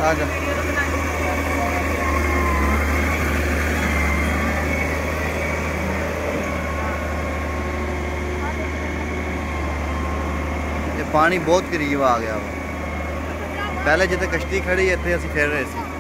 आ जा। ये पानी बहुत करीब आ गया वा। पहले जिते कश्ती खड़ी इतने असीं फिर रहे थे।